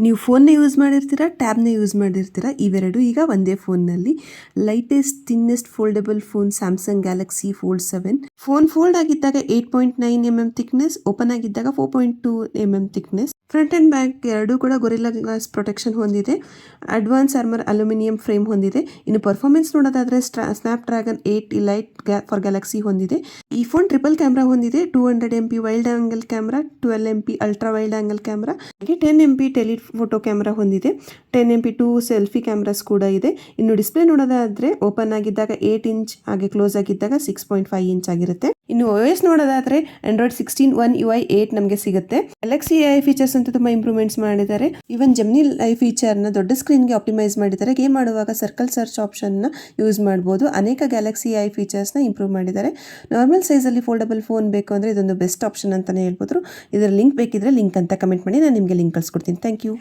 ನೀವು ಫೋನ್ನ use ಮಾಡಿರ್ತೀರಾ, ಟ್ಯಾಬ್ನ use ಮಾಡಿರ್ತೀರಾ, ಇವೆರಡು ಈಗ ಒಂದೇ ಫೋನ್ನಲ್ಲಿ. Lightest thinnest foldable phone Samsung Galaxy fold 7. Phone fold ಆಗಿದ್ದಾಗ 8.9 mm ಥಿಕ್ನೆಸ್, ಓಪನ್ ಆಗಿದ್ದಾಗ 4.2 mm thickness. Front and back ಎರಡೂ ಕೂಡ ಗೊರಿಲ್ಲಾ ಗ್ಲಾಸ್ ಪ್ರೊಟೆಕ್ಷನ್ ಹೊಂದಿದೆ. ಅಡ್ವಾನ್ಸ್ ಆರ್ಮರ್ ಅಲ್ಯೂಮಿನಿಯಂ ಫ್ರೇಮ್ ಹೊಂದಿದೆ. ಇನ್ನು ಪರ್ಫಾರ್ಮೆನ್ಸ್ ನೋಡೋದಾದರೆ snap dragon 8 elite for Galaxy ಹೊಂದಿದೆ. ಈ ಫೋನ್ ಟ್ರಿಪಲ್ ಕ್ಯಾಮ್ರಾ ಹೊಂದಿದೆ. 200 MP wild angle camera, 12 MP ultra wild angle camera, 10 MP tele photo camera ಹೊಂದಿದೆ. 10 MP 2 ಸೆಲ್ಫಿ ಕ್ಯಾಮ್ರಾಸ್ ಕೂಡ ಇದೆ. ಇನ್ನು ಡಿಸ್ಪ್ಲೇ ನೋಡೋದಾದ್ರೆ ಓಪನ್ ಆಗಿದ್ದಾಗ 8 ಇಂಚ್, ಹಾಗೆ ಕ್ಲೋಸ್ ಆಗಿದ್ದಾಗ 6.5 ಇಂಚ್ ಆಗಿರುತ್ತೆ. ಇನ್ನು OS ನೋಡೋದಾದ್ರೆ ಆಂಡ್ರಾಯ್ಡ್ 16 One UI 8 ನಮಗೆ ಸಿಗುತ್ತೆ. ಗ್ಯಾಲಕ್ಸಿ AI ಫೀಚರ್ಸ್ ಅಂತ ತುಂಬಾ ಇಂಪ್ರೂವ್ಮೆಂಟ್ಸ್ ಮಾಡಿದ್ದಾರೆ. ಈವನ್ ಜೆಮಿನಿ ಲೈವ್ ಫೀಚರ್ ನ ದೊಡ್ಡ ಸ್ಕ್ರೀನ್ಗೆ ಆಪ್ಟಿಮೈಸ್ ಮಾಡಿದ್ದಾರೆ. ಗೇಮ್ ಆಡುವಾಗ ಸರ್ಕಲ್ ಸರ್ಚ್ ಆಪ್ಷನ್ ನ ಯೂಸ್ ಮಾಡಬಹುದು. ಅನೇಕ ಗ್ಯಾಲಕ್ಸಿ AI ಫೀಚರ್ಸ್ ನ ಇಂಪ್ರೂವ್ ಮಾಡಿದ್ದಾರೆ. ನಾರ್ಮಲ್ ಸೈಜ್ ಅಲ್ಲಿ ಫೋಲ್ಡಬಲ್ ಫೋನ್ ಬೇಕು ಅಂದ್ರೆ ಇದೊಂದು ಬೆಸ್ಟ್ ಆಪ್ಷನ್ ಅಂತಾನೆ ಹೇಳ್ಬೋದು. ಇದರ ಲಿಂಕ್ ಬೇಕಿದ್ರೆ ಲಿಂಕ್ ಅಂತ ಕಮೆಂಟ್ ಮಾಡಿ, ನಾನು ನಿಮಗೆ ಲಿಂಕ್ ಕಳಿಸ್ಕೊಡ್ತೀನಿ. Thank you.